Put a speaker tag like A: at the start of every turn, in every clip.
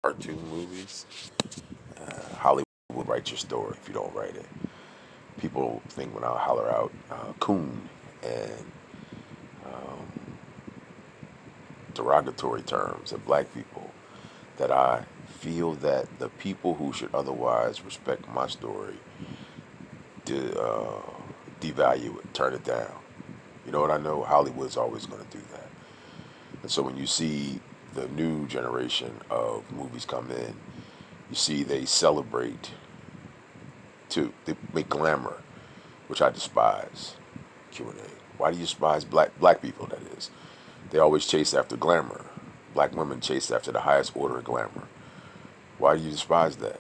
A: cartoon movies. Hollywood will write your story if you don't write it. People think when I holler out coon and um, derogatory terms of black people that I feel that the people who should otherwise respect my story devalue it, turn it down. You know what I know? Hollywood's always going to do that. And so when you see the new generation of movies come in, you see they celebrate too. They make glamour, which I despise. Q&A. Why do you despise black people? That is, they always chase after glamour. Black women chase after the highest order of glamour. Why do you despise that?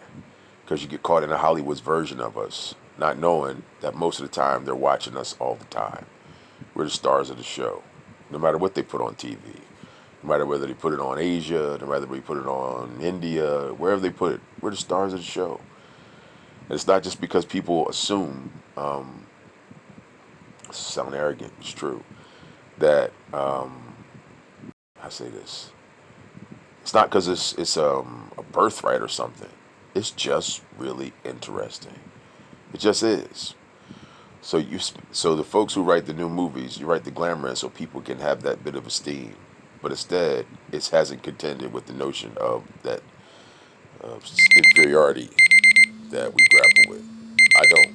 A: Because you get caught in a Hollywood's version of us, not knowing that most of the time they're watching us all the time. We're the stars of the show, no matter what they put on TV. No matter whether they put it on Asia, no matter whether they put it on India, wherever they put it, we're the stars of the show. And it's not just because people assume, sound arrogant, it's true, that, I say this, it's not because it's a birthright or something. It's just really interesting. It just is. So the folks who write the new movies, you write the glamour in so people can have that bit of esteem. But instead, it hasn't contended with the notion of that inferiority that we grapple with. I don't.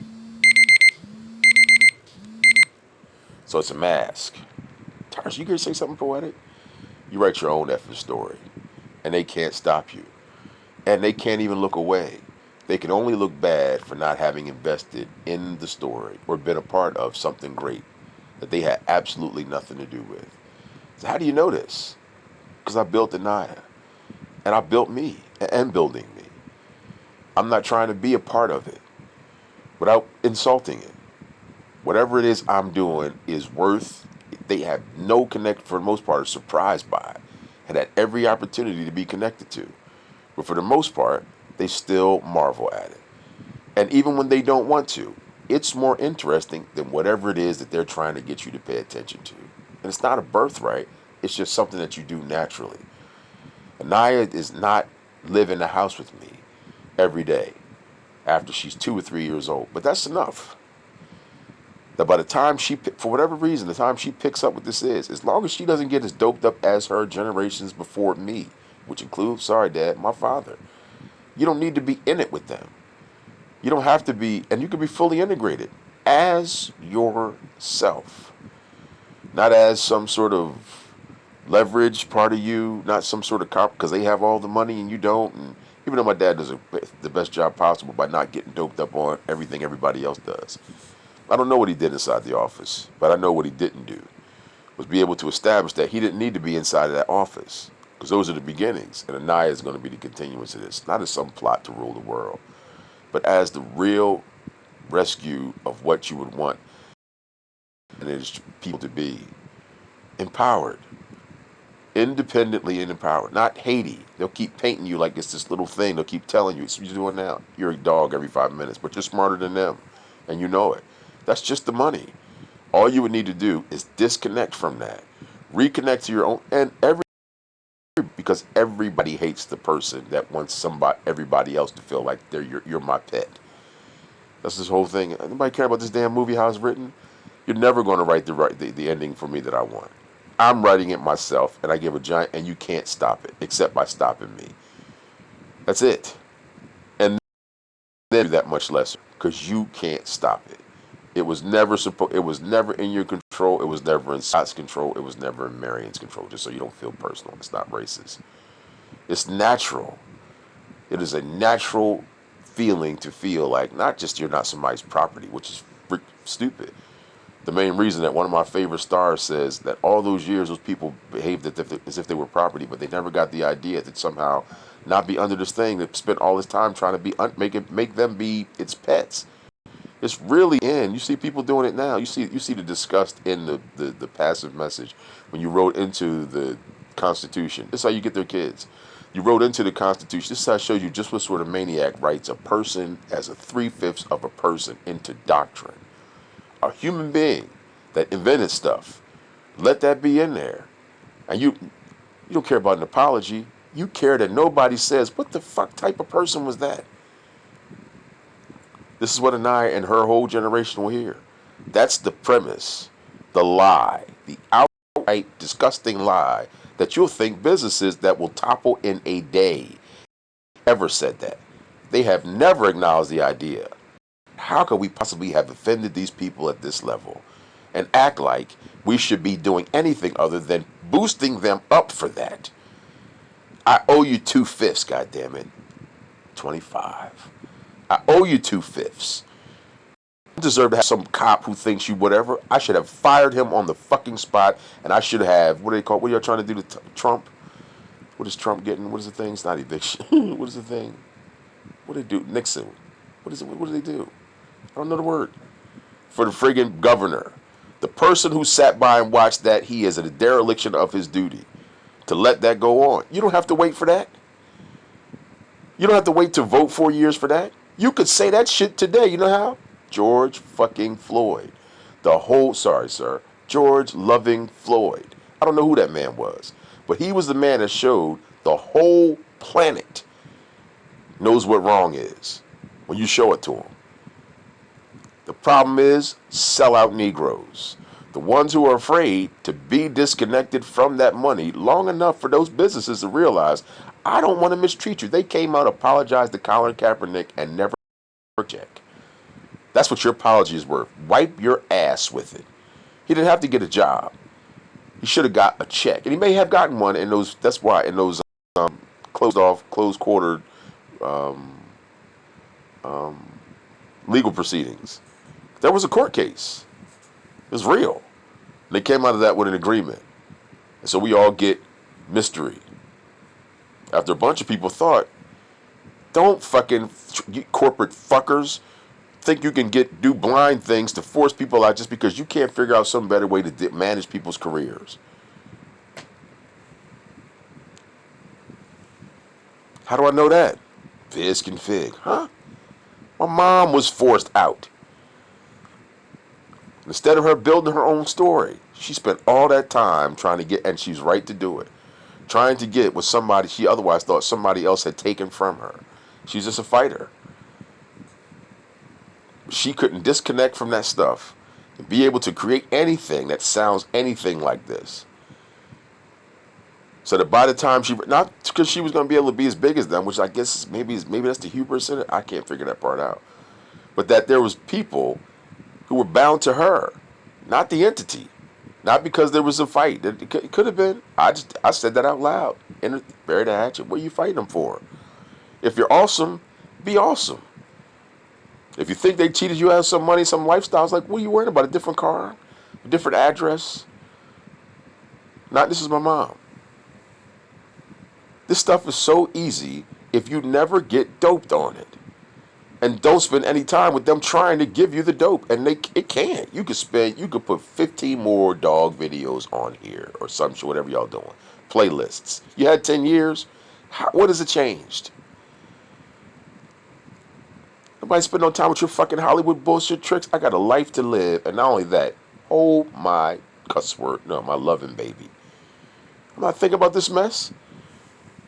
A: So it's a mask. Tarsh, you gonna say something poetic? You write your own effing story, and they can't stop you, and they can't even look away. They can only look bad for not having invested in the story or been a part of something great that they had absolutely nothing to do with. So how do you know this? Because I built Anaya, and I built me, and building me. I'm not trying to be a part of it without insulting it. Whatever it is I'm doing is worth, they have no connect, for the most part, are surprised by it, and had every opportunity to be connected to. But for the most part, they still marvel at it. And even when they don't want to, it's more interesting than whatever it is that they're trying to get you to pay attention to. And it's not a birthright, it's just something that you do naturally. Anaya is not live in the house with me every day after she's 2 or 3 years old, but that's enough. That by the time for whatever reason, the time she picks up what this is, as long as she doesn't get as doped up as her generations before me, which includes, sorry, Dad, my father, you don't need to be in it with them. You don't have to be, and you can be fully integrated as yourself, not as some sort of leverage part of you, not some sort of cop because they have all the money and you don't. And even though my dad does the best job possible by not getting doped up on everything everybody else does, I don't know what he did inside the office, but I know what he didn't do was be able to establish that he didn't need to be inside of that office because those are the beginnings, and Anaya is going to be the continuance of this, not as some plot to rule the world, but as the real rescue of what you would want, and it is people to be empowered, independently and empowered, not Haiti. They'll keep painting you like it's this little thing. They'll keep telling you, it's what you're doing now. You're a dog every 5 minutes, but you're smarter than them, and you know it. That's just the money. All you would need to do is disconnect from that, reconnect to your own, and because everybody hates the person that wants everybody else to feel like you're my pet. That's this whole thing. Nobody care about this damn movie, how it's written. You're never going to write the ending for me that I want. I'm writing it myself, and I give a giant, and you can't stop it except by stopping me. That's it. And then that much lesser because you can't stop it. It was never supposed. It was never in your control. It was never in Scott's control. It was never in Marion's control. Just so you don't feel personal. It's not racist. It's natural. It is a natural feeling to feel like not just you're not somebody's property, which is stupid. The main reason that one of my favorite stars says that all those years those people behaved as if they were property, but they never got the idea that somehow not be under this thing that spent all this time trying to make them be its pets. It's really in. You see people doing it now. You see the disgust in the passive message when you wrote into the Constitution. This is how you get their kids. You wrote into the Constitution. This is how it shows you just what sort of maniac writes a person as a 3/5 of a person into doctrine. A human being that invented stuff. Let that be in there. And you don't care about an apology. You care that nobody says, what the fuck type of person was that? This is what Anaya and her whole generation will hear. That's the premise, the lie, the outright disgusting lie that you'll think businesses that will topple in a day ever said that. They have never acknowledged the idea. How could we possibly have offended these people at this level and act like we should be doing anything other than boosting them up for that? I owe you 2/5, goddammit. 25. I owe you 2/5. You deserve to have some cop who thinks you whatever. I should have fired him on the fucking spot, and I should have, what do they call, what are y'all trying to do to Trump? What is Trump getting? What is the thing? It's not eviction. What is the thing? What do they do? Nixon. What is it? What do they do? I don't know the word. For the friggin' governor. The person who sat by and watched that, he is a dereliction of his duty to let that go on. You don't have to wait for that. You don't have to wait to vote 4 years for that. You could say that shit today. You know how? George fucking Floyd. The whole, sorry, sir, George Loving Floyd. I don't know who that man was, but he was the man that showed the whole planet knows what wrong is when you show it to them. The problem is sellout Negroes. The ones who are afraid to be disconnected from that money long enough for those businesses to realize, I don't want to mistreat you. They came out, apologized to Colin Kaepernick, and never check. That's what your apology is worth. Wipe your ass with it. He didn't have to get a job. He should have got a check, and he may have gotten one in those. That's why in those closed quartered legal proceedings, there was a court case. It was real. And they came out of that with an agreement, and so we all get mystery. After a bunch of people thought, don't fucking corporate fuckers think you can do blind things to force people out just because you can't figure out some better way to manage people's careers. How do I know that? Fisk and Fig, huh? My mom was forced out. Instead of her building her own story, she spent all that time trying to get, and she's right to do it, trying to get what somebody she otherwise thought somebody else had taken from her. She's just a fighter. She couldn't disconnect from that stuff and be able to create anything that sounds anything like this. So that by the time not because she was going to be able to be as big as them, which I guess maybe that's the hubris in it. I can't figure that part out. But that there was people who were bound to her, not the entity, not because there was a fight. It could have been. I said that out loud. Bury the hatchet. What are you fighting them for? If you're awesome, be awesome. If you think they cheated you out of some money, some lifestyles, like, what are you worrying about? A different car? A different address? Not, this is my mom. This stuff is so easy if you never get doped on it. And don't spend any time with them trying to give you the dope. And it can't. You could put 15 more dog videos on here or some shit, whatever y'all doing. Playlists. You had 10 years. What has it changed? Nobody spend no time with your fucking Hollywood bullshit tricks. I got a life to live, and not only that, oh my cuss word, no, my loving baby. I'm not thinking about this mess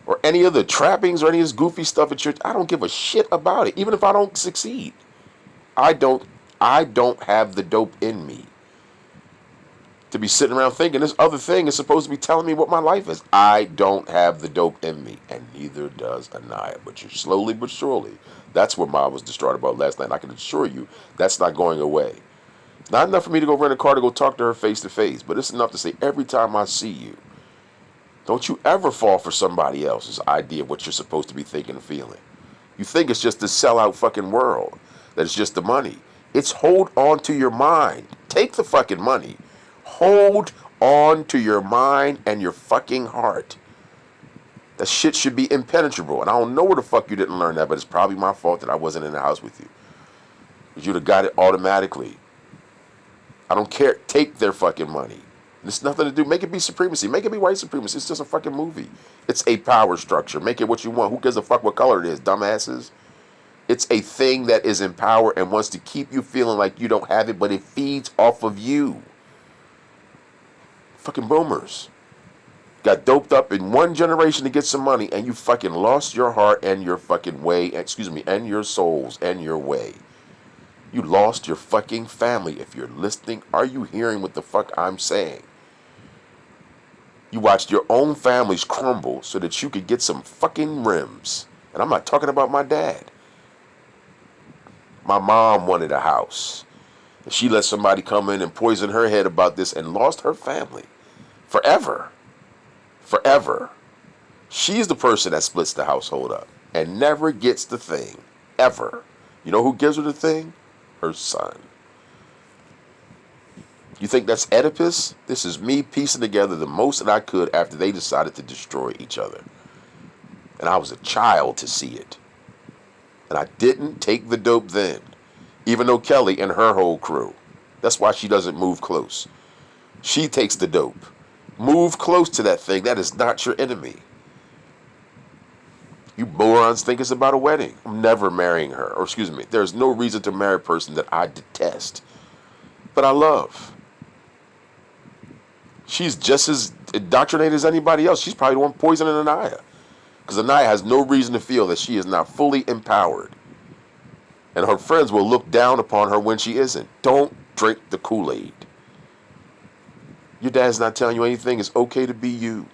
A: or any of the trappings or any of this goofy stuff at church. I don't give a shit about it, even if I don't succeed. I don't have the dope in me to be sitting around thinking this other thing is supposed to be telling me what my life is. I don't have the dope in me, and neither does Anaya. But you're slowly but surely. That's what Ma was distraught about last night. And I can assure you that's not going away. It's not enough for me to go rent a car to go talk to her face to face, but it's enough to say every time I see you, don't you ever fall for somebody else's idea of what you're supposed to be thinking and feeling. You think it's just this sellout fucking world, that it's just the money. It's hold on to your mind. Take the fucking money. Hold on to your mind and your fucking heart. That shit should be impenetrable. And I don't know where the fuck you didn't learn that, but it's probably my fault that I wasn't in the house with you. Because you'd have got it automatically. I don't care. Take their fucking money. There's nothing to do. Make it be supremacy. Make it be white supremacy. It's just a fucking movie. It's a power structure. Make it what you want. Who gives a fuck what color it is, dumbasses? It's a thing that is in power and wants to keep you feeling like you don't have it, but it feeds off of you. Fucking boomers. Got doped up in one generation to get some money, and you fucking lost your heart and your fucking way, and your souls and your way. You lost your fucking family. If you're listening, are you hearing what the fuck I'm saying? You watched your own families crumble so that you could get some fucking rims. And I'm not talking about my dad. My mom wanted a house. And she let somebody come in and poison her head about this and lost her family. Forever. Forever. She's the person that splits the household up and never gets the thing. Ever. You know who gives her the thing? Her son. You think that's Oedipus? This is me piecing together the most that I could after they decided to destroy each other. And I was a child to see it. And I didn't take the dope then. Even though Kelly and her whole crew. That's why she doesn't move close. She takes the dope. Move close to that thing. That is not your enemy. You morons think it's about a wedding. I'm never marrying her. Or excuse me, there's no reason to marry a person that I detest. But I love. She's just as indoctrinated as anybody else. She's probably the one poisoning Anaya. Because Anaya has no reason to feel that she is not fully empowered. And her friends will look down upon her when she isn't. Don't drink the Kool-Aid. Your dad's not telling you anything. It's okay to be you.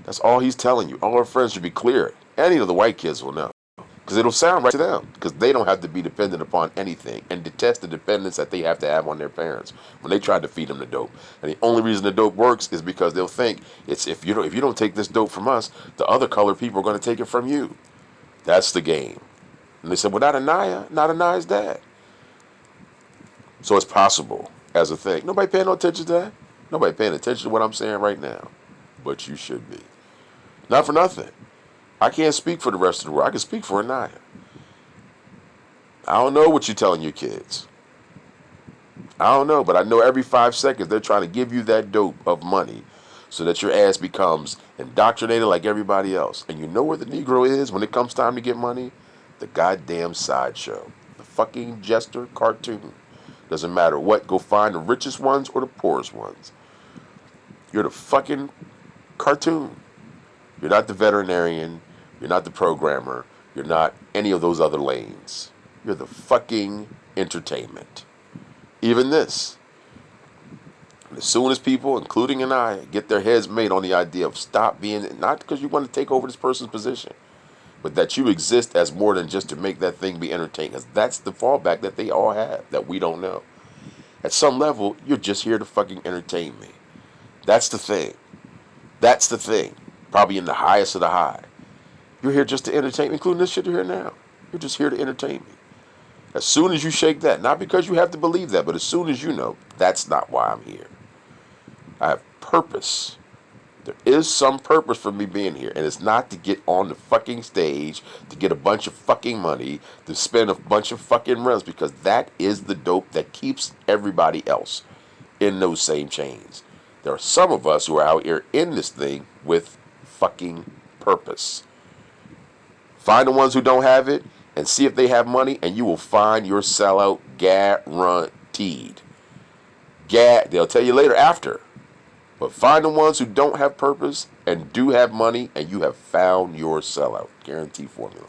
A: That's all he's telling you. All her friends should be clear. Any of the white kids will know. Because it'll sound right to them. Because they don't have to be dependent upon anything. And detest the dependence that they have to have on their parents when they try to feed them the dope. And the only reason the dope works is because they'll think, it's if you don't take this dope from us, the other colored people are going to take it from you. That's the game. And they said, well, not Anaya's dad. So it's possible as a thing. Nobody paying no attention to that. Nobody paying attention to what I'm saying right now. But you should be. Not for nothing. I can't speak for the rest of the world. I can speak for Anaya. I don't know what you're telling your kids. I don't know, but I know every 5 seconds they're trying to give you that dope of money so that your ass becomes indoctrinated like everybody else. And you know where the Negro is when it comes time to get money? The goddamn sideshow. The fucking jester cartoon. Doesn't matter what, go find the richest ones or the poorest ones. You're the fucking cartoon. You're not the veterinarian. You're not the programmer. You're not any of those other lanes. You're the fucking entertainment. Even this. And as soon as people, including and I, get their heads made on the idea of stop being, not because you want to take over this person's position, but that you exist as more than just to make that thing be entertaining. Because that's the fallback that they all have that we don't know. At some level, you're just here to fucking entertain me. That's the thing. That's the thing. Probably in the highest of the high. You're here just to entertain me, including this shit you're here now. You're just here to entertain me. As soon as you shake that, not because you have to believe that, but as soon as you know, that's not why I'm here. I have purpose. There is some purpose for me being here, and it's not to get on the fucking stage, to get a bunch of fucking money, to spend a bunch of fucking runs, because that is the dope that keeps everybody else in those same chains. There are some of us who are out here in this thing with fucking purpose. Find the ones who don't have it and see if they have money, and you will find your sellout guaranteed. They'll tell you later after. But find the ones who don't have purpose and do have money, and you have found your sellout. Guarantee formula.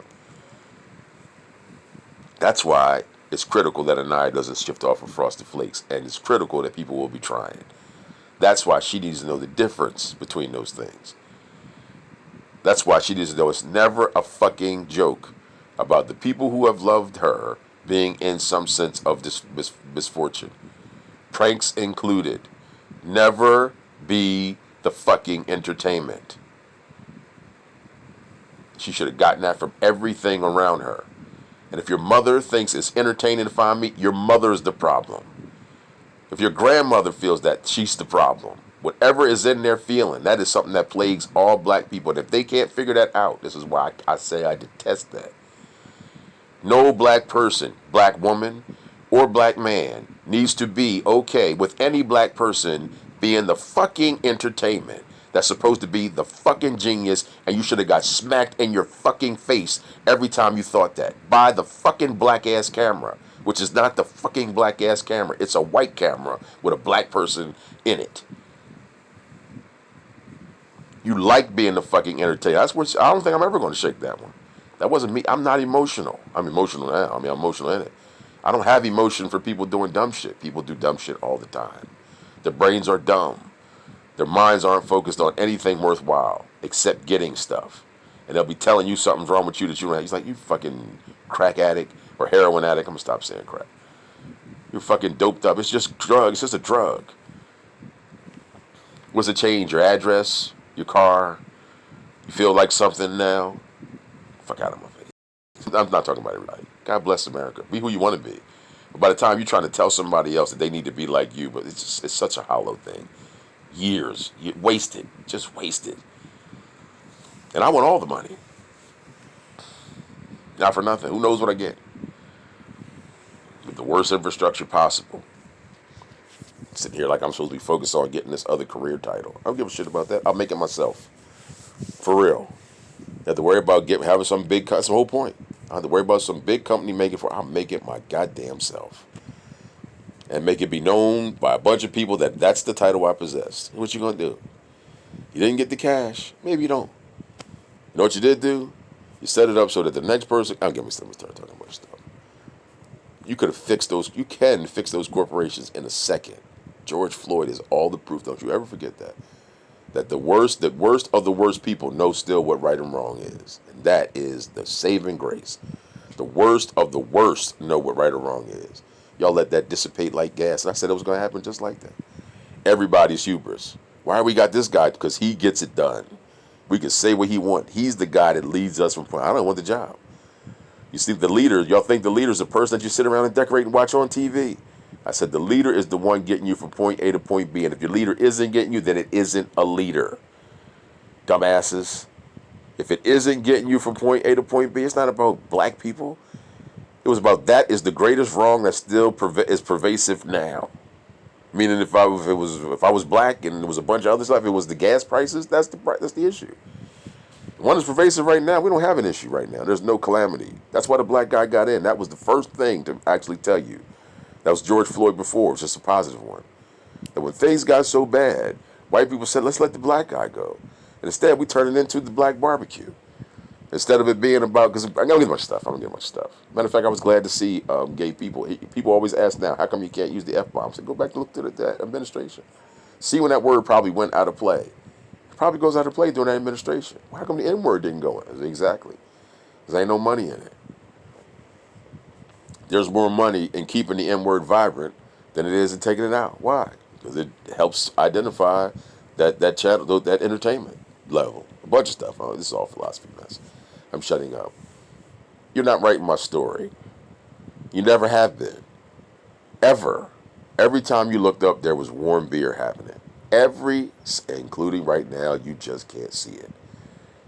A: That's why it's critical that Anaya doesn't shift off of Frosted Flakes, and it's critical that people will be trying. That's why she needs to know the difference between those things. That's why she needs to know it's never a fucking joke about the people who have loved her being in some sense of misfortune. Pranks included. Never be the fucking entertainment. She should have gotten that from everything around her. And if your mother thinks it's entertaining to find me, your mother is the problem. If your grandmother feels that, she's the problem. Whatever is in their feeling, that is something that plagues all black people. And if they can't figure that out, this is why I say I detest that. No black person, black woman, or black man needs to be okay with any black person being the fucking entertainment that's supposed to be the fucking genius, and you should have got smacked in your fucking face every time you thought that by the fucking black ass camera, which is not the fucking black ass camera. It's a white camera with a black person in it. You like being the fucking entertainer. That's what I don't think I'm ever going to shake that one. That wasn't me. I'm not emotional. I'm emotional now. I mean, I'm emotional in it. I don't have emotion for people doing dumb shit. People do dumb shit all the time. Their brains are dumb. Their minds aren't focused on anything worthwhile except getting stuff. And they'll be telling you something's wrong with you that you don't have. He's like, you fucking crack addict or heroin addict. I'm going to stop saying crack. You're fucking doped up. It's just drug. It's just a drug. What's it change? Your address? Your car? You feel like something now? Fuck out of my face. I'm not talking about everybody. God bless America. Be who you want to be. But by the time you're trying to tell somebody else that they need to be like you, but it's such a hollow thing. Years. Wasted. Just wasted. And I want all the money. Not for nothing. Who knows what I get? With the worst infrastructure possible. Sitting here like I'm supposed to be focused on getting this other career title. I don't give a shit about that. I'll make it myself. For real. You have to worry about having some big... That's the whole point. I have to worry about some big company making for... I'll make it my goddamn self. And make it be known by a bunch of people that that's the title I possess. What you gonna do? You didn't get the cash. Maybe you don't. You know what you did do? You set it up so that the next person... I'll give me some start talking about stuff. You could have fixed those... You can fix those corporations in a second. George Floyd is all the proof. Don't you ever forget that. That the worst of the worst people know still what right and wrong is. And that is the saving grace. The worst of the worst know what right or wrong is. Y'all let that dissipate like gas. And I said it was going to happen just like that. Everybody's hubris. Why we got this guy? Because he gets it done. We can say what he wants. He's the guy that leads us from point. I don't want the job. You see, the leader, y'all think the leader is the person that you sit around and decorate and watch on TV. I said the leader is the one getting you from point A to point B. And if your leader isn't getting you, then it isn't a leader. Dumbasses. If it isn't getting you from point A to point B, it's not about black people. It was about that is the greatest wrong that still is pervasive now. Meaning if I was black and there was a bunch of other stuff, it was the gas prices, that's the issue. The one that's pervasive right now, we don't have an issue right now. There's no calamity. That's why the black guy got in. That was the first thing to actually tell you. That was George Floyd before. It was just a positive one. That when things got so bad, white people said, let's let the black guy go. And instead, we turned it into the black barbecue. Instead of it being about, because I don't get much stuff. Matter of fact, I was glad to see gay people. People always ask now, how come you can't use the F-bomb? I said, go back and look to that administration. See when that word probably went out of play. It probably goes out of play during that administration. Well, how come the N-word didn't go in? Exactly. Because there ain't no money in it. There's more money in keeping the N-word vibrant than it is in taking it out. Why? Because it helps identify that channel, that entertainment level. A bunch of stuff. Oh, this is all philosophy mess. I'm shutting up. You're not writing my story. You never have been. Ever. Every time you looked up, there was warm beer happening. Including right now, you just can't see it.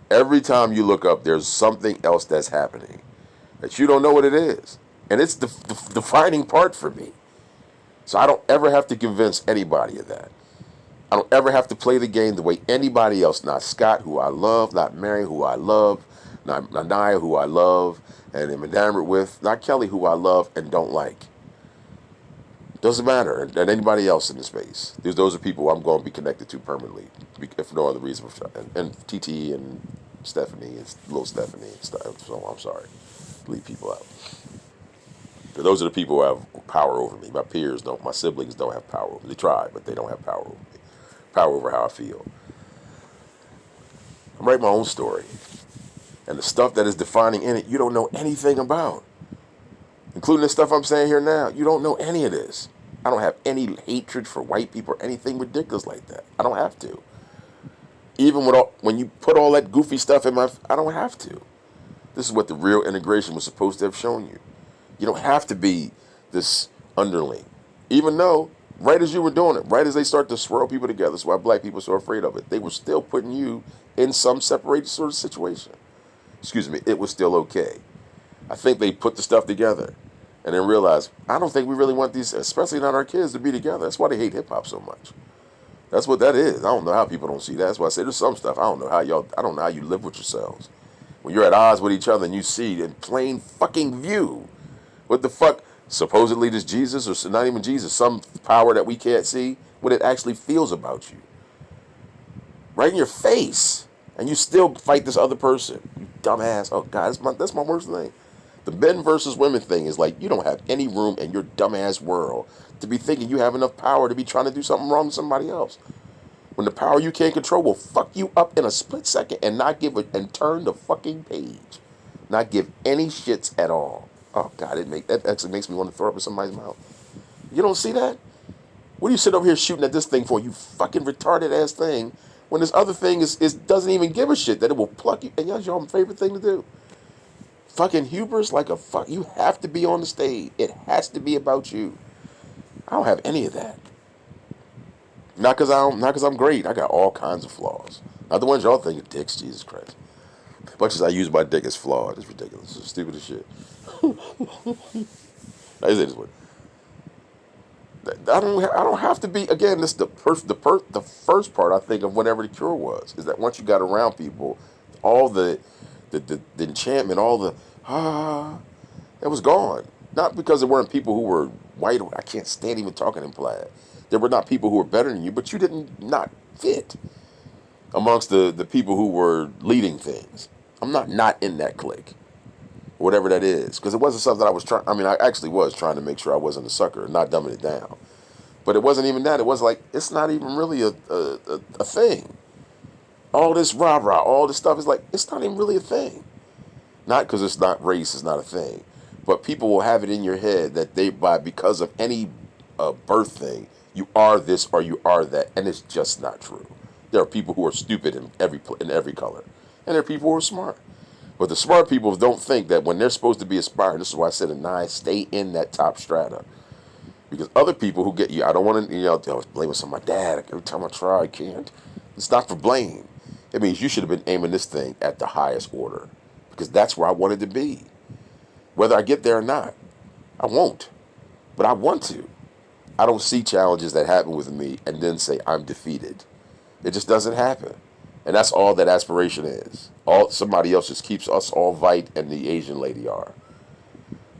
A: Every time you look up, there's something else that's happening that you don't know what it is. And it's the defining part for me. So I don't ever have to convince anybody of that. I don't ever have to play the game the way anybody else. Not Scott, who I love. Not Mary, who I love. Not Naya, who I love and am enamored with. Not Kelly, who I love and don't like. Doesn't matter. And anybody else in the space. Those are people I'm going to be connected to permanently, if for no other reason. And TT and Stephanie and little Stephanie and stuff. So I'm sorry. Leave people out. Those are the people who have power over me. My peers don't. My siblings don't have power over me. They try, but they don't have power over me. Power over how I feel. I'm writing my own story. And the stuff that is defining in it, you don't know anything about. Including the stuff I'm saying here now. You don't know any of this. I don't have any hatred for white people or anything ridiculous like that. I don't have to. Even when you put all that goofy stuff in I don't have to. This is what the real integration was supposed to have shown you. You don't have to be this underling. Even though, right as you were doing it, right as they start to swirl people together, that's why black people are so afraid of it, they were still putting you in some separated sort of situation. Excuse me, it was still okay. I think they put the stuff together and then realized, I don't think we really want these, especially not our kids, to be together. That's why they hate hip-hop so much. That's what that is. I don't know how people don't see that. That's why I say there's some stuff. I don't know how you live with yourselves. When you're at odds with each other and you see in plain fucking view what the fuck, supposedly this Jesus, or not even Jesus, some power that we can't see, what it actually feels about you. right in your face, and you still fight this other person. You dumbass. Oh God, that's my worst thing. The men versus women thing is like you don't have any room in your dumbass world to be thinking you have enough power to be trying to do something wrong to somebody else. When the power you can't control will fuck you up in a split second and not give it and turn the fucking page, not give any shits at all. Oh God, that actually makes me want to throw up in somebody's mouth. You don't see that? What do you sit over here shooting at this thing for? You fucking retarded ass thing. When this other thing is doesn't even give a shit that it will pluck you. And that's your favorite thing to do. Fucking hubris like a fuck. You have to be on the stage. It has to be about you. I don't have any of that. Not cause I'm great. I got all kinds of flaws. Not the ones y'all think are dicks. Jesus Christ. As much as I use my dick as flawed, it's ridiculous. It's stupid as shit. I say this one. I don't have to be. Again, this the first part I think of whatever the cure was is that once you got around people, all the enchantment, all the it was gone. Not because there weren't people who were white. I can't stand even talking in plaid. There were not people who were better than you, but you didn't not fit amongst the people who were leading things. I'm not in that clique, whatever that is, because it wasn't something that I was trying. I mean, I actually was trying to make sure I wasn't a sucker, not dumbing it down. But it wasn't even that. It was like it's not even really a thing. All this rah rah, all this stuff is like it's not even really a thing. Not because it's not race, it's not a thing, but people will have it in your head that because of any birth thing, you are this or you are that, and it's just not true. There are people who are stupid in every color, and there are people who are smart. But the smart people don't think that when they're supposed to be aspiring, this is why I said stay in that top strata. Because other people who get you, I don't want to, I was blaming some of my dad. Every time I try, I can't. It's not for blame. It means you should have been aiming this thing at the highest order. Because that's where I wanted to be. Whether I get there or not, I won't. But I want to. I don't see challenges that happen with me and then say I'm defeated. It just doesn't happen. And that's all that aspiration is. Somebody else just keeps us all white and the Asian lady are.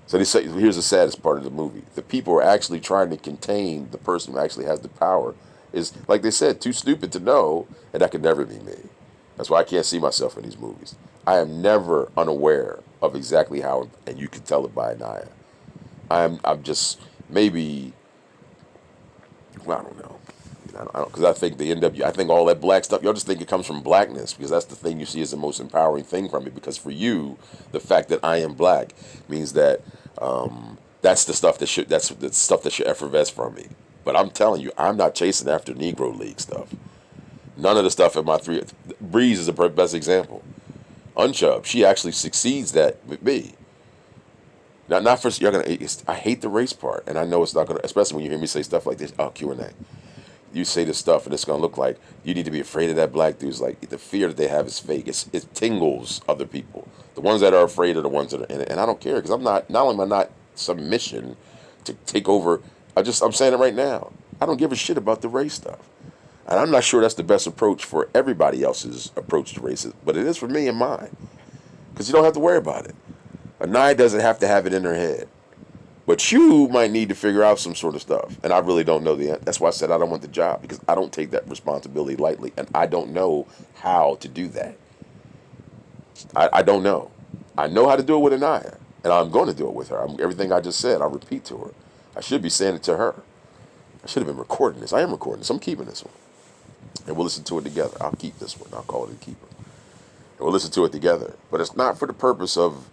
A: So they say here's the saddest part of the movie. The people are actually trying to contain the person who actually has the power. Is like they said, too stupid to know, and that could never be me. That's why I can't see myself in these movies. I am never unaware of exactly how, and you can tell it by Naya. I'm just maybe, well, I don't know. Because I think the I think all that black stuff, y'all just think it comes from blackness because that's the thing you see as the most empowering thing from it. Because for you, the fact that I am black means that that's the stuff that's the stuff that should effervesce from me. But I'm telling you, I'm not chasing after Negro League stuff. None of the stuff in my three. Breeze is the best example. Unchub, she actually succeeds that with me. Not for you're gonna. I hate the race part, and I know it's not gonna. Especially when you hear me say stuff like this. Oh, Q&A. You say this stuff and it's gonna look like you need to be afraid of that black dude. It's like the fear that they have is fake. It tingles other people. The ones that are afraid are the ones that are in it, and I don't care because I'm not. Not only am I not submission to take over. I'm saying it right now. I don't give a shit about the race stuff, and I'm not sure that's the best approach for everybody else's approach to racism, but it is for me and mine because you don't have to worry about it. Anaya doesn't have to have it in her head. But you might need to figure out some sort of stuff. And I really don't know the answer. That's why I said I don't want the job because I don't take that responsibility lightly. And I don't know how to do that. I don't know. I know how to do it with Anaya. And I'm going to do it with her. Everything I just said, I'll repeat to her. I should be saying it to her. I should have been recording this. I am recording this. I'm keeping this one. And we'll listen to it together. I'll keep this one. I'll call it a keeper. And we'll listen to it together. But it's not for the purpose of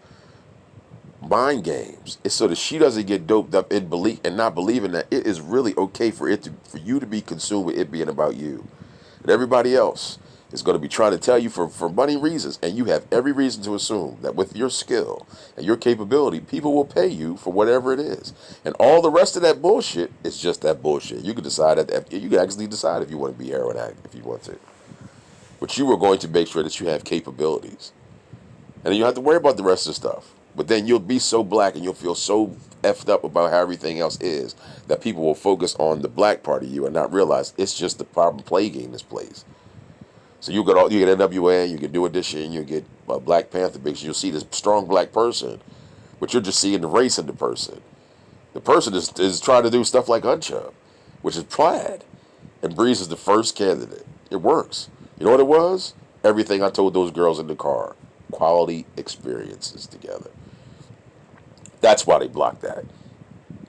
A: mind games. It's so that she doesn't get doped up in belief and not believing that it is really okay for you to be consumed with it being about you. And everybody else is going to be trying to tell you for money reasons, and you have every reason to assume that with your skill and your capability, people will pay you for whatever it is. And all the rest of that bullshit is just that bullshit. You can decide that you can actually decide if you want to be heroin addict if you want to. But you are going to make sure that you have capabilities. And you don't have to worry about the rest of the stuff. But then you'll be so black and you'll feel so effed up about how everything else is that people will focus on the black part of you and not realize it's just the problem plaguing this place. So you get NWA, you get New Edition, you get Black Panther because you'll see this strong black person, but you're just seeing the race in the person. The person is trying to do stuff like Unchub, which is plaid. And Breeze is the first candidate. It works. You know what it was? Everything I told those girls in the car. Quality experiences together. That's why they blocked that.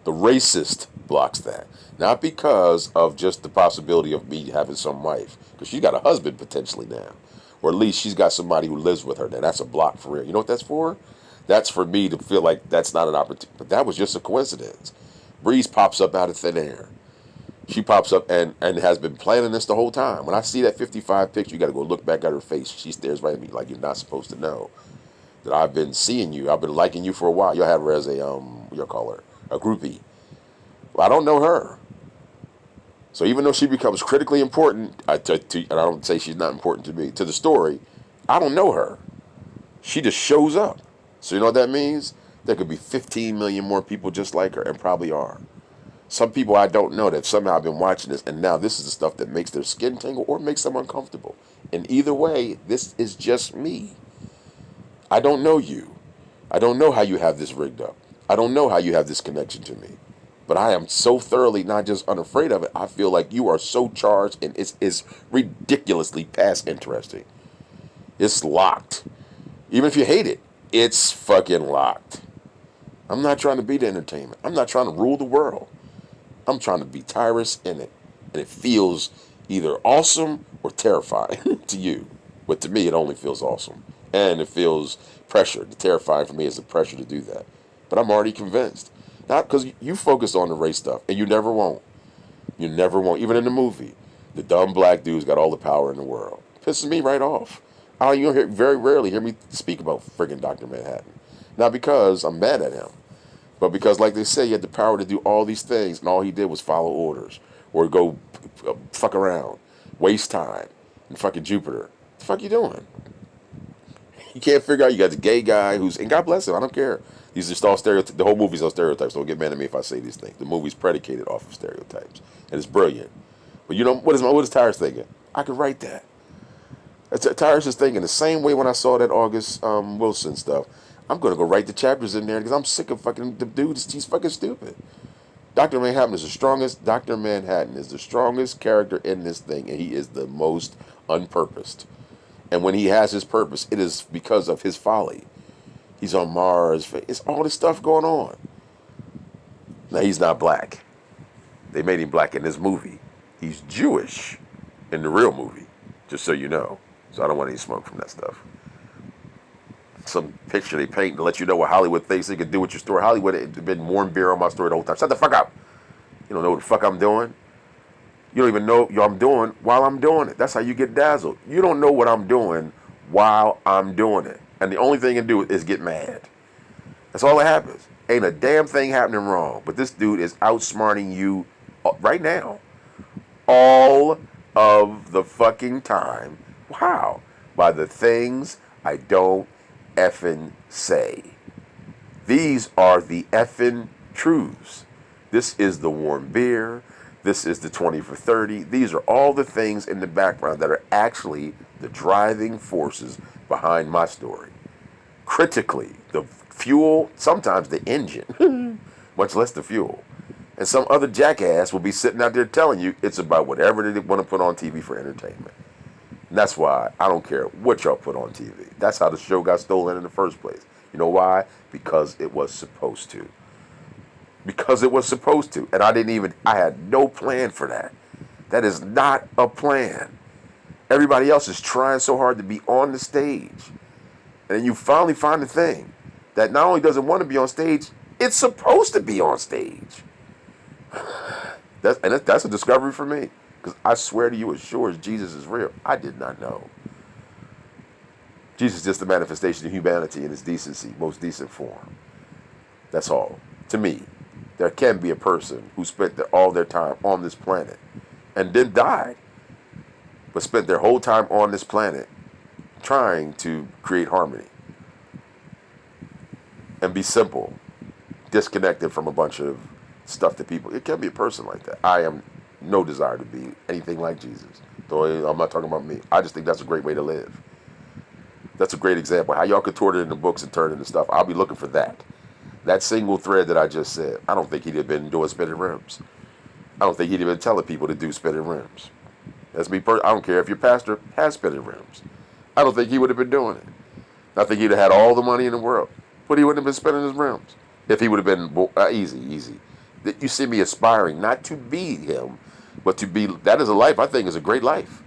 A: The racist blocks that. Not because of just the possibility of me having some wife, because she's got a husband potentially now. Or at least she's got somebody who lives with her. Now that's a block for real. You know what that's for? That's for me to feel like that's not an opportunity. But that was just a coincidence. Breeze pops up out of thin air. She pops up and has been planning this the whole time. When I see that 55 picture, you got to go look back at her face. She stares right at me like you're not supposed to know that I've been seeing you. I've been liking you for a while. You'll have her as a you'll call her a groupie. Well, I don't know her. So even though she becomes critically important, and I don't say she's not important to me, to the story, I don't know her. She just shows up. So you know what that means? There could be 15 million more people just like her, and probably are. Some people I don't know that somehow have been watching this, and now this is the stuff that makes their skin tingle or makes them uncomfortable. And either way, this is just me. I don't know you. I don't know how you have this rigged up. I don't know how you have this connection to me. But I am so thoroughly not just unafraid of it, I feel like you are so charged and it's ridiculously past interesting. It's locked. Even if you hate it, it's fucking locked. I'm not trying to be the entertainment. I'm not trying to rule the world. I'm trying to be Tyrus in it. And it feels either awesome or terrifying to you. But to me, it only feels awesome. And it feels pressure. The terrifying for me is the pressure to do that. But I'm already convinced. Not because you focus on the race stuff, and you never won't. You never won't. Even in the movie, the dumb black dude's got all the power in the world. Pisses me right off. I don't you very rarely hear me speak about friggin' Dr. Manhattan. Not because I'm mad at him, but because, like they say, he had the power to do all these things, and all he did was follow orders or go fuck around, waste time, and fucking Jupiter. What the fuck you doing? You can't figure out. You got the gay guy who's, and God bless him, I don't care. These are just all stereotypes. The whole movie's all stereotypes. Don't get mad at me if I say these things. The movie's predicated off of stereotypes, and it's brilliant. But you know what is Tyrus thinking? I could write that. Tyrus is thinking the same way when I saw that August Wilson stuff. I'm gonna go write the chapters in there because I'm sick of fucking the dude. He's fucking stupid. Dr. Manhattan is the strongest. Dr. Manhattan is the strongest character in this thing, and he is the most unpurposed. And when he has his purpose, it is because of his folly. He's on Mars. It's all this stuff going on. Now, he's not black. They made him black in this movie. He's Jewish in the real movie, just so you know. So I don't want any smoke from that stuff. Some picture they paint to let you know what Hollywood thinks they can do with your story. Hollywood had been warm beer on my story the whole time. Shut the fuck up. You don't know what the fuck I'm doing. You don't even know what I'm doing while I'm doing it. That's how you get dazzled. You don't know what I'm doing while I'm doing it. And the only thing you can do is get mad. That's all that happens. Ain't a damn thing happening wrong. But this dude is outsmarting you right now. All of the fucking time. Wow. By the things I don't effing say. These are the effing truths. This is the warm beer. This is the 20 for 30. These are all the things in the background that are actually the driving forces behind my story. Critically, the fuel, sometimes the engine, much less the fuel. And some other jackass will be sitting out there telling you it's about whatever they want to put on TV for entertainment. And that's why I don't care what y'all put on TV. That's how the show got stolen in the first place. You know why? Because it was supposed to. Because it was supposed to. And I had no plan for that. That is not a plan. Everybody else is trying so hard to be on the stage. And then you finally find the thing that not only does it want to be on stage, it's supposed to be on stage. That's a discovery for me. Because I swear to you, as sure as Jesus is real, I did not know. Jesus is just a manifestation of humanity in its decency, most decent form. That's all. To me, there can be a person who spent all their time on this planet and then died, but spent their whole time on this planet trying to create harmony and be simple, disconnected from a bunch of stuff that people. It can be a person like that. I am no desire to be anything like Jesus. Though I'm not talking about me. I just think that's a great way to live. That's a great example. How y'all contort it into books and turn it into stuff. I'll be looking for that. That single thread that I just said. I don't think he'd have been doing spinning rims. I don't think he'd have been telling people to do spinning rims. That's me. I don't care if your pastor has spinning rims. I don't think he would have been doing it. I think he'd have had all the money in the world, but he wouldn't have been spinning his rims if he would have been easy, easy. You see me aspiring not to be him, but to be. That is a life I think is a great life.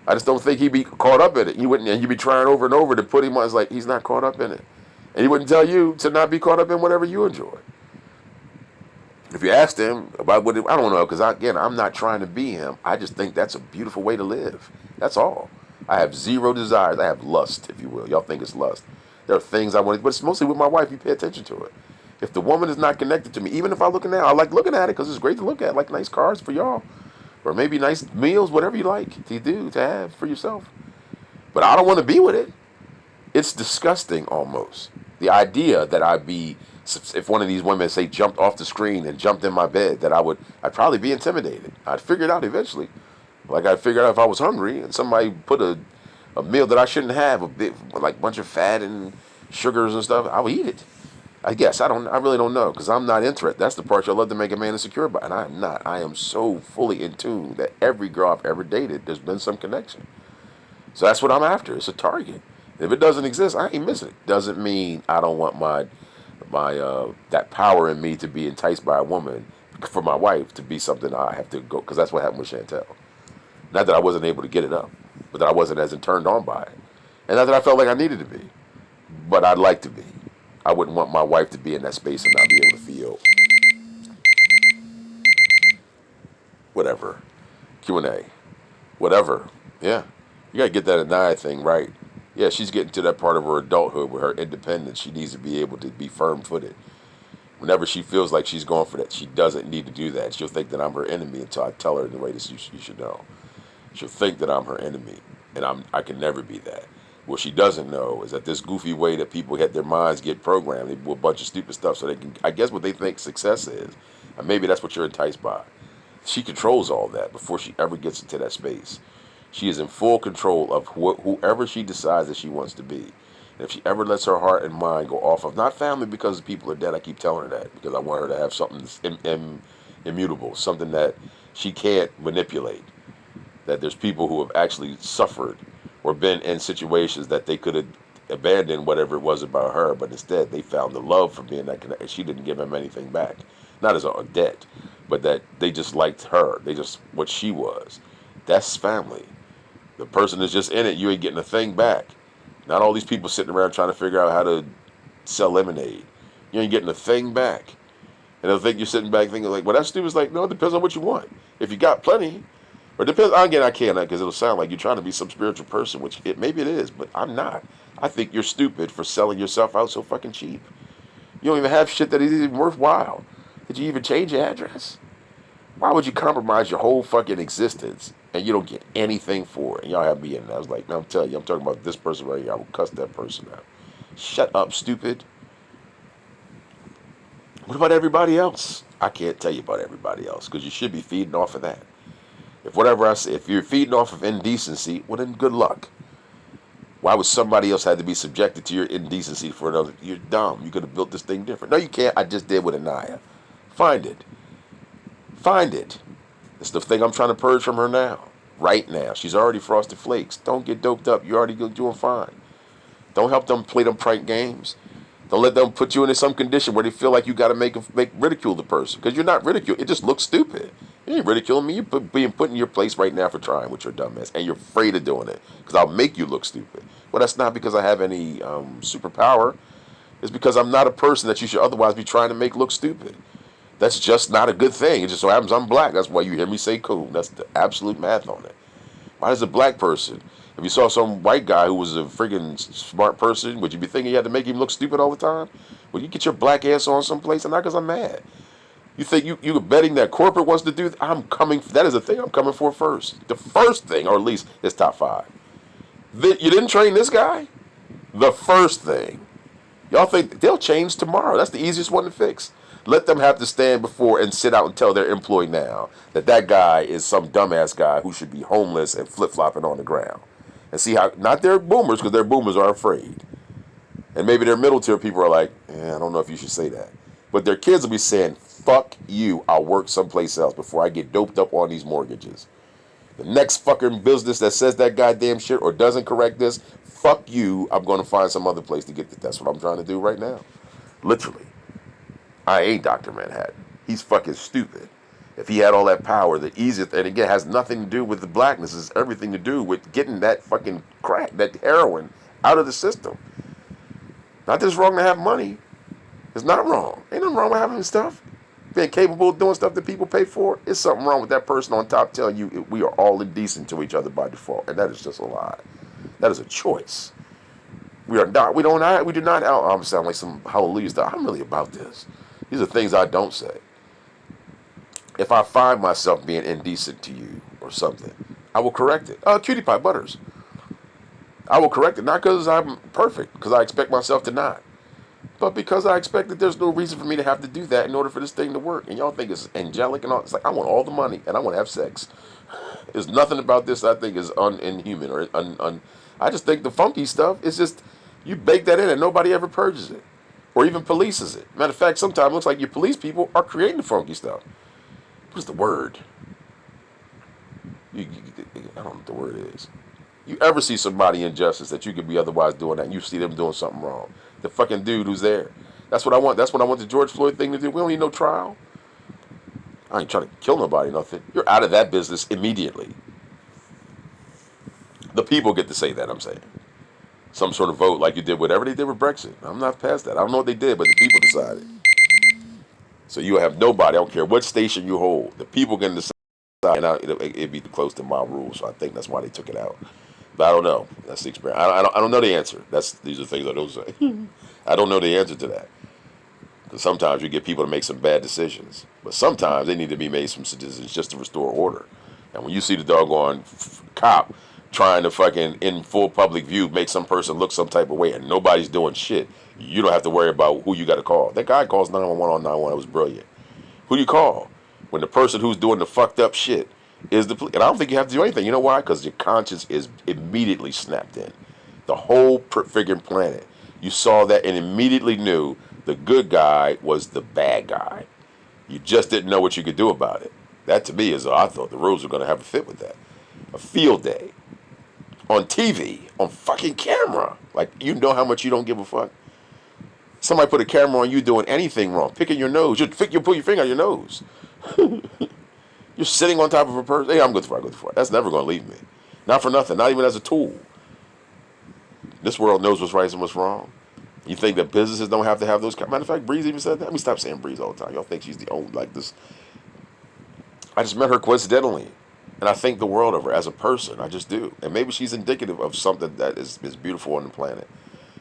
A: I just don't think he'd be caught up in it. You wouldn't, and you'd be trying over and over to put him on. It's like he's not caught up in it, and he wouldn't tell you to not be caught up in whatever you enjoy. If you asked him about what, I don't know, because again, I'm not trying to be him. I just think that's a beautiful way to live. That's all. I have zero desires. I have lust, if you will. Y'all think it's lust. There are things I want, but it's mostly with my wife. You pay attention to it. If the woman is not connected to me, even if I look at it now, I like looking at it because it's great to look at, like nice cars for y'all, or maybe nice meals, whatever you like to do to have for yourself. But I don't want to be with it. It's disgusting almost. The idea that I'd be, if one of these women say jumped off the screen and jumped in my bed, that I'd probably be intimidated. I'd figure it out eventually. Like I'd figure out if I was hungry and somebody put a meal that I shouldn't have, a bit like a bunch of fat and sugars and stuff, I would eat it. I guess I really don't know because I'm not interested. That's the part I love to make a man insecure about, and I am not. I am so fully in tune that every girl I've ever dated, there's been some connection. So that's what I'm after. It's a target. If it doesn't exist, I ain't missing it. Doesn't mean I don't want my that power in me to be enticed by a woman for my wife to be something I have to go, because that's what happened with Chantel. Not that I wasn't able to get it up, but that I wasn't as turned on by it, and not that I felt like I needed to be, but I'd like to be. I wouldn't want my wife to be in that space and not be able to feel whatever Q&A, whatever. Yeah, you gotta get that Nidad thing right. Yeah, she's getting to that part of her adulthood where her independence, she needs to be able to be firm-footed. Whenever she feels like she's going for that, she doesn't need to do that. She'll think that I'm her enemy until I tell her in the way that you should know. She'll think that I'm her enemy, and I can never be that. What she doesn't know is that this goofy way that people get their minds get programmed, they do a bunch of stupid stuff so they can, I guess what they think success is, and maybe that's what you're enticed by. She controls all that before she ever gets into that space. She is in full control of whoever she decides that she wants to be. And if she ever lets her heart and mind go off of, not family because people are dead, I keep telling her that, because I want her to have something that's immutable, something that she can't manipulate. That there's people who have actually suffered or been in situations that they could have abandoned whatever it was about her, but instead they found the love for being that connected. She didn't give him anything back, not as a debt, but that they just liked her. They just what she was. That's family. The person that's just in it, you ain't getting a thing back. Not all these people sitting around trying to figure out how to sell lemonade. You ain't getting a thing back. And they'll think you're sitting back thinking like, well, that's stupid. It's like, no, it depends on what you want. If you got plenty, or it depends. Again, I can't because it'll sound like you're trying to be some spiritual person, which maybe it is, but I'm not. I think you're stupid for selling yourself out so fucking cheap. You don't even have shit that is even worthwhile. Did you even change your address? Why would you compromise your whole fucking existence and you don't get anything for it? And y'all have me in there. I was like, no, I'm telling you, I'm talking about this person right here. I will cuss that person out. Shut up, stupid. What about everybody else? I can't tell you about everybody else because you should be feeding off of that. If whatever I say, if you're feeding off of indecency, well then good luck. Why would somebody else have to be subjected to your indecency for another? You're dumb. You could have built this thing different. No, you can't. I just did with Anaya. Find it. Find it. It's the thing I'm trying to purge from her now. Right now. She's already frosted flakes. Don't get doped up. You're already doing fine. Don't help them play them prank games. Don't let them put you into some condition where they feel like you got to make ridicule the person. Because you're not ridicule. It just looks stupid. You ain't ridiculing me. You're being put in your place right now for trying with your dumbass. And you're afraid of doing it. Because I'll make you look stupid. Well, that's not because I have any superpower. It's because I'm not a person that you should otherwise be trying to make look stupid. That's just not a good thing. It just so happens I'm black. That's why you hear me say cool. That's the absolute math on it. Why does a black person, if you saw some white guy who was a friggin' smart person, would you be thinking you had to make him look stupid all the time? Well, you get your black ass on someplace, and not because I'm mad. You think you're betting that corporate wants to do that? I'm coming. That is the thing I'm coming for first. The first thing, or at least it's top 5. You didn't train this guy? The first thing. Y'all think they'll change tomorrow. That's the easiest one to fix. Let them have to stand before and sit out and tell their employee now that guy is some dumbass guy who should be homeless and flip-flopping on the ground. And see how, not their boomers, because their boomers are afraid. And maybe their middle tier people are like, I don't know if you should say that. But their kids will be saying, fuck you, I'll work someplace else before I get doped up on these mortgages. The next fucking business that says that goddamn shit or doesn't correct this, fuck you. I'm going to find some other place to get this. That's what I'm trying to do right now. Literally. I ain't Dr. Manhattan. He's fucking stupid. If he had all that power, the easiest, and again, has nothing to do with the blackness, it's everything to do with getting that fucking crack, that heroin out of the system. Not that it's wrong to have money. It's not wrong. Ain't nothing wrong with having stuff. Being capable of doing stuff that people pay for. It's something wrong with that person on top telling you we are all indecent to each other by default. And that is just a lie. That is a choice. We are not, we don't, we do not, I'm sound like some hallelujah stuff. I'm really about this. These are things I don't say. If I find myself being indecent to you or something, I will correct it. Cutie Pie Butters. I will correct it, not because I'm perfect, because I expect myself to not, but because I expect that there's no reason for me to have to do that in order for this thing to work. And y'all think it's angelic and all. It's like, I want all the money and I want to have sex. There's nothing about this I think is inhuman or I just think the funky stuff is just, you bake that in and nobody ever purges it or even polices it. Matter of fact, sometimes it looks like your police people are creating the funky stuff. What is the word? I don't know what the word is. You ever see somebody in justice that you could be otherwise doing that and you see them doing something wrong? The fucking dude who's there. That's what I want. That's what I want the George Floyd thing to do. We don't need no trial. I ain't trying to kill nobody, nothing. You're out of that business immediately. The people get to say that, I'm saying. Some sort of vote like you did whatever they did with Brexit. I'm not past that. I don't know what they did, but the people decided. So you have nobody. I don't care what station you hold. The people can decide. And it'd be close to my rules. So I think that's why they took it out. But I don't know. That's the experience. I don't know the answer. These are things I don't say. I don't know the answer to that. Because sometimes you get people to make some bad decisions. But sometimes they need to be made some decisions just to restore order. And when you see the doggone cop trying to fucking, in full public view, make some person look some type of way and nobody's doing shit, you don't have to worry about who you got to call. That guy calls 911 on 911. It was brilliant. Who do you call? When the person who's doing the fucked up shit is the police. And I don't think you have to do anything. You know why? Because your conscience is immediately snapped in. The whole friggin' planet. You saw that and immediately knew the good guy was the bad guy. You just didn't know what you could do about it. That to me is, I thought the rules were going to have a fit with that. A field day. On TV. On fucking camera. Like, you know how much you don't give a fuck? Somebody put a camera on you doing anything wrong. Picking your nose. You'll pull your finger out your nose. You're sitting on top of a person. Hey, I'm good for it. That's never going to leave me. Not for nothing. Not even as a tool. This world knows what's right and what's wrong. You think that businesses don't have to have those? Matter of fact, Breeze even said that. Let me stop saying Breeze all the time. Y'all think she's the only, like this. I just met her coincidentally. And I think the world of her as a person. I just do. And maybe she's indicative of something that is beautiful on the planet.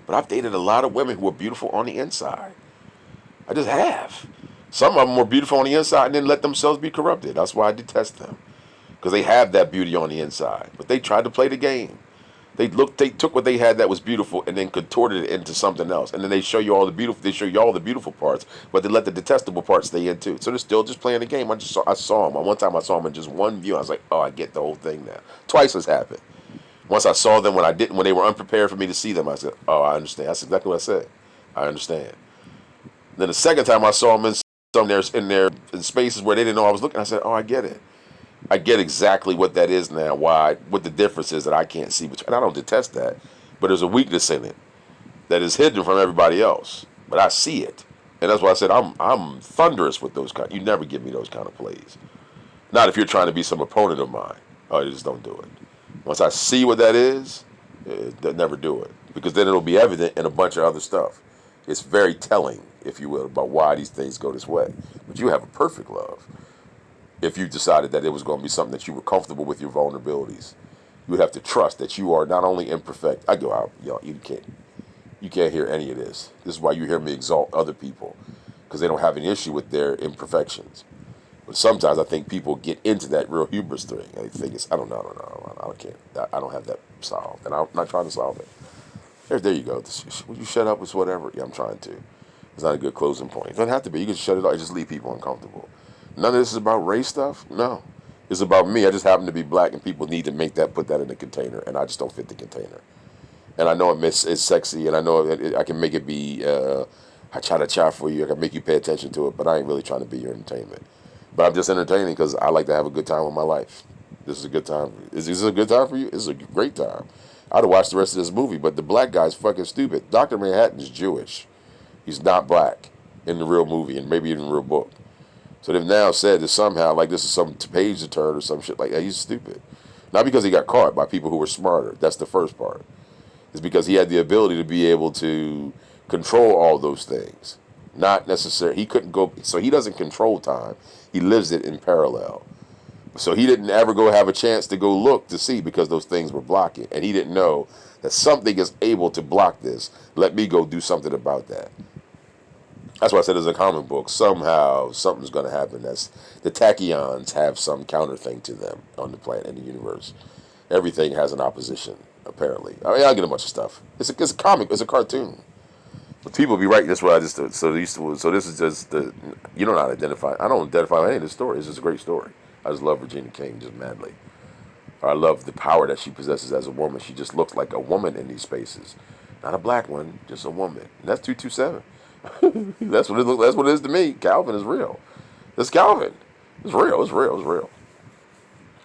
A: But I've dated a lot of women who are beautiful on the inside. I just have. Some of them were beautiful on the inside and then let themselves be corrupted. That's why I detest them. Because they have that beauty on the inside. But they tried to play the game. They took what they had that was beautiful and then contorted it into something else. And then they show you all the beautiful parts, but they let the detestable parts stay in too. So they're still just playing the game. I saw them. One time I saw them in just one view. I was like, oh, I get the whole thing now. Twice has happened. Once I saw them when they were unprepared for me to see them, I said, oh, I understand. That's exactly what I said. I understand. Then the second time I saw them in spaces where they didn't know I was looking, I said, oh, I get it. I get exactly what that is now. What the difference is that I can't see. And I don't detest that, but there's a weakness in it that is hidden from everybody else. But I see it, and that's why I said I'm thunderous with those kind. You never give me those kind of plays. Not if you're trying to be some opponent of mine. Oh, you just don't do it. Once I see what that is, never do it, because then it'll be evident in a bunch of other stuff. It's very telling, if you will, about why these things go this way. But you have a perfect love. If you decided that it was going to be something that you were comfortable with your vulnerabilities, you would have to trust that you are not only imperfect. I go out, you can't hear any of this. This is why you hear me exalt other people, because they don't have an issue with their imperfections. But sometimes I think people get into that real hubris thing. And they think it's, I don't know, I don't have that solved, and I'm not trying to solve it. There you go. Will you shut up with whatever? Yeah, I'm trying to. It's not a good closing point. It doesn't have to be. You can shut it off. Just leave people uncomfortable. None of this is about race stuff. No. It's about me. I just happen to be black, and people need to put that in a container, and I just don't fit the container. And I know it's sexy, and I know I can make it be cha for you. I can make you pay attention to it, but I ain't really trying to be your entertainment. But I'm just entertaining because I like to have a good time with my life. This is a good time. Is this a good time for you? This is a great time. I'd have watched the rest of this movie, but the black guy's fucking stupid. Dr. Manhattan is Jewish. He's not black in the real movie and maybe in the real book. So they've now said that somehow, like this is some page to turn or some shit like that. He's stupid. Not because he got caught by people who were smarter. That's the first part. It's because he had the ability to be able to control all those things. Not necessarily, he couldn't go, so he doesn't control time. He lives it in parallel. So he didn't ever go have a chance to go look to see because those things were blocking. And he didn't know that something is able to block this. Let me go do something about that. That's why I said as a comic book, somehow something's going to happen. That's the tachyons have some counter thing to them on the planet in the universe. Everything has an opposition, apparently. I mean, I get a bunch of stuff. It's a comic. It's a cartoon. But people be right. That's what I just did. So this is just the you don't identify. I don't identify with any of the story. It's just a great story. I just love Virginia King just madly. I love the power that she possesses as a woman. She just looks like a woman in these spaces, not a black one, just a woman. And that's 227. That's what it looks. That's what it is to me. Calvin is real. It's Calvin. It's real. It's real. It's real.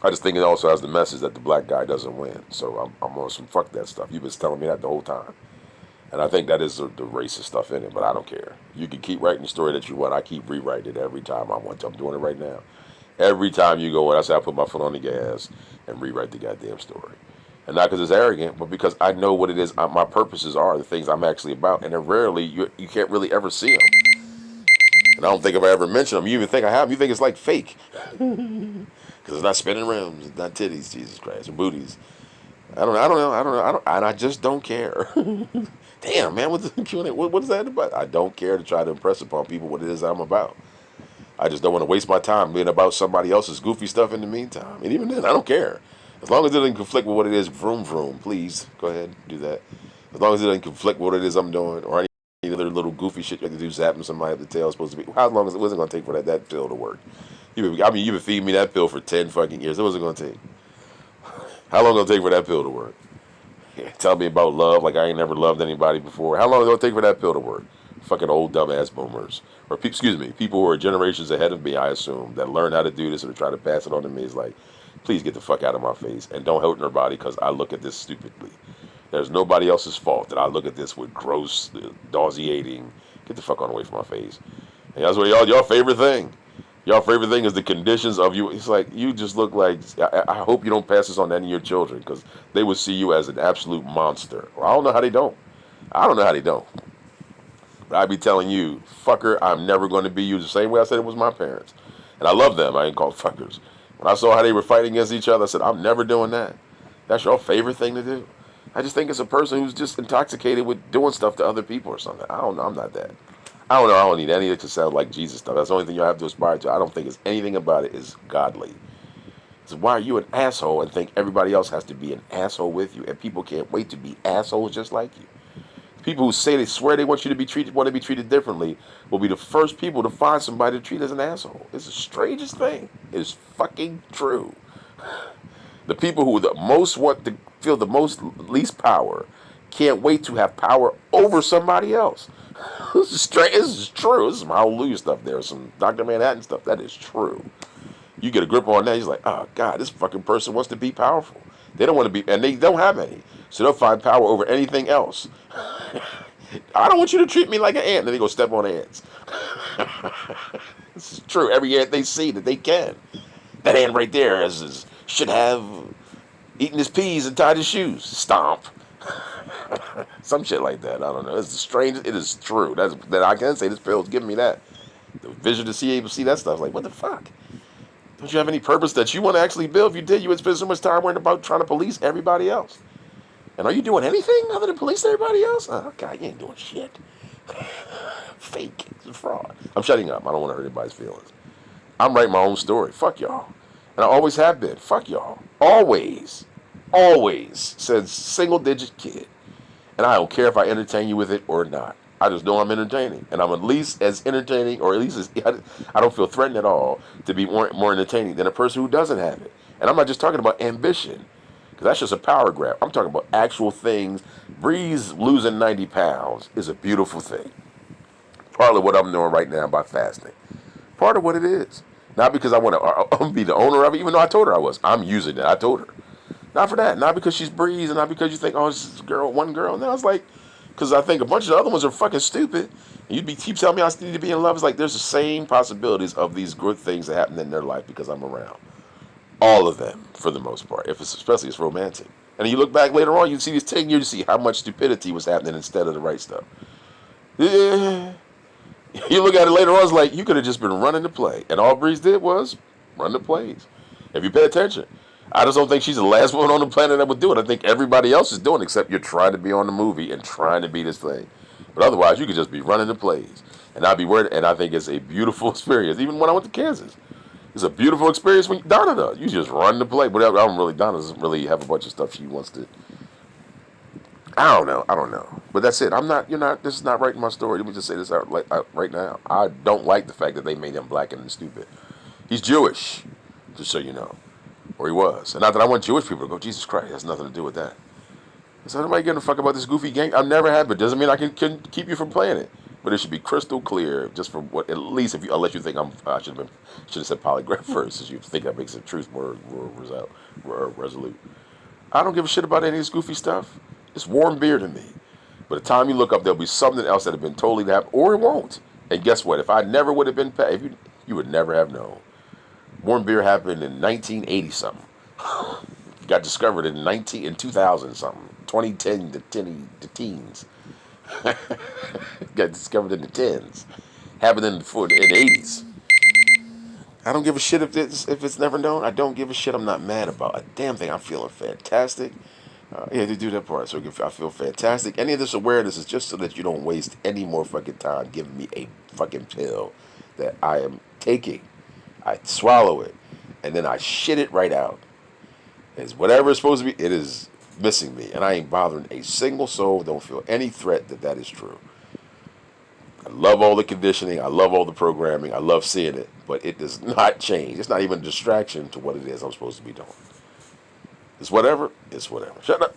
A: I just think it also has the message that the black guy doesn't win. So I'm on some fuck that stuff. You've been telling me that the whole time. And I think that is the racist stuff in it, but I don't care. You can keep writing the story that you want. I keep rewriting it every time I want to. I'm doing it right now. Every time you go in, I say I put my foot on the gas and rewrite the goddamn story. And not because it's arrogant, but because I know what it is. My purposes are the things I'm actually about, and they're rarely you can't really ever see them. And I don't think if I ever mention them, you even think I have them. You think it's like fake because it's not spinning rims, it's not titties, Jesus Christ, or booties. I don't know, and I just don't care. Damn, man, what's the Q&A? What is that about? I don't care to try to impress upon people what it is I'm about. I just don't want to waste my time being about somebody else's goofy stuff in the meantime. And even then, I don't care. As long as it doesn't conflict with what it is, vroom, vroom, please, go ahead, do that. As long as it doesn't conflict with what it is I'm doing, or any other little goofy shit you have to do, zapping somebody up the tail, supposed to be. How long is it wasn't going to take for that pill to work? You've been feeding me that pill for 10 fucking years. It wasn't going to take. How long going to take for that pill to work? Yeah, tell me about love like I ain't never loved anybody before. How long is it going to take for that pill to work? Fucking old dumbass boomers. Or, excuse me, people who are generations ahead of me, I assume, that learn how to do this and try to pass it on to me is like, please get the fuck out of my face and don't hurt nobody because I look at this stupidly. There's nobody else's fault that I look at this with gross, nauseating. Get the fuck on away from my face. And that's what y'all favorite thing. Y'all favorite thing is the conditions of you. It's like, you just look like, I hope you don't pass this on to any of your children because they would see you as an absolute monster. Well, I don't know how they don't. I don't know how they don't. But I be telling you, fucker, I'm never going to be you the same way I said it was my parents. And I love them. I ain't called fuckers. When I saw how they were fighting against each other, I said, I'm never doing that. That's your favorite thing to do. I just think it's a person who's just intoxicated with doing stuff to other people or something. I don't know. I'm not that. I don't know. I don't need any of it to sound like Jesus stuff. That's the only thing you have to aspire to. I don't think it's anything about it is godly. So why are you an asshole and think everybody else has to be an asshole with you and people can't wait to be assholes just like you? People who say they swear they want you to be treated, want to be treated differently, will be the first people to find somebody to treat as an asshole. It's the strangest thing. It is fucking true. The people who the most want to feel the most least power can't wait to have power over somebody else. This is strange. This is true. This is some hallelujah stuff. There's some Dr. Manhattan stuff. That is true. You get a grip on that, he's like, oh God, this fucking person wants to be powerful. They don't want to be, and they don't have any. So they'll find power over anything else. I don't want you to treat me like an ant. Then they go step on ants. This is true. Every ant they see that they can. That ant right there should have eaten his peas and tied his shoes. Stomp. Some shit like that. I don't know. It's strange. It is true. That I can say this pill's giving me that. The vision to see able to see that stuff. Like, what the fuck? Don't you have any purpose that you want to actually build? If you did, you would spend so much time worrying about trying to police everybody else. And are you doing anything other than police everybody else? Oh, God, you ain't doing shit. Fake. It's a fraud. I'm shutting up. I don't want to hurt anybody's feelings. I'm writing my own story. Fuck y'all. And I always have been. Fuck y'all. Always. Always. Since single-digit kid. And I don't care if I entertain you with it or not. I just know I'm entertaining. And I'm at least as entertaining, or at least as, I don't feel threatened at all to be more entertaining than a person who doesn't have it. And I'm not just talking about ambition, because that's just a power grab. I'm talking about actual things. Breeze losing 90 pounds is a beautiful thing. Part of what I'm doing right now by fasting. Part of what it is. Not because I want to be the owner of it, even though I told her I was. I'm using it. I told her. Not for that. Not because she's breeze, and not because you think, oh, this is girl, one girl. No, it's like, because I think a bunch of the other ones are fucking stupid. And you'd be keep telling me I need to be in love. It's like there's the same possibilities of these good things that happen in their life because I'm around. All of them, for the most part. If it's especially it's romantic. And you look back later on, you see these 10 years, you see how much stupidity was happening instead of the right stuff. Yeah. You look at it later on, it's like you could have just been running the play. And all Breeze did was run the plays. If you pay attention. I just don't think she's the last one on the planet that would do it. I think everybody else is doing it, except you're trying to be on the movie and trying to be this thing. But otherwise, you could just be running the plays. And I'd be worried, and I think it's a beautiful experience. Even when I went to Kansas, it's a beautiful experience when Donna does. You just run the play. But I don't really, Donna doesn't really have a bunch of stuff she wants to. I don't know. But that's it. You're not, this is not writing my story. Let me just say this out right now. I don't like the fact that they made him black and stupid. He's Jewish, just so you know. Or he was. And not that I want Jewish people to go, Jesus Christ, it has nothing to do with that. So nobody giving a fuck about this goofy gang. I've never had, but doesn't mean I can keep you from playing it. But it should be crystal clear, just for what, at least if you, unless you think I should have said polygraph first, as you think that makes the truth more resolute. I don't give a shit about any of this goofy stuff. It's warm beer to me. By the time you look up, there'll be something else that have been totally happened, or it won't. And guess what? If I never would have been paid, you would never have known. Warm beer happened in 1980 something. Got discovered in 2000 something. 2010 to teens. Got discovered in the tens. Happened in the 80s. I don't give a shit if it's never known. I don't give a shit. I'm not mad about a damn thing. I'm feeling fantastic. Yeah, to do that part. So I feel fantastic. Any of this awareness is just so that you don't waste any more fucking time giving me a fucking pill that I am taking. I swallow it, and then I shit it right out. It's whatever it's supposed to be. It is missing me, and I ain't bothering a single soul. Don't feel any threat that is true. I love all the conditioning. I love all the programming. I love seeing it, but it does not change. It's not even a distraction to what it is I'm supposed to be doing. It's whatever. It's whatever. Shut up.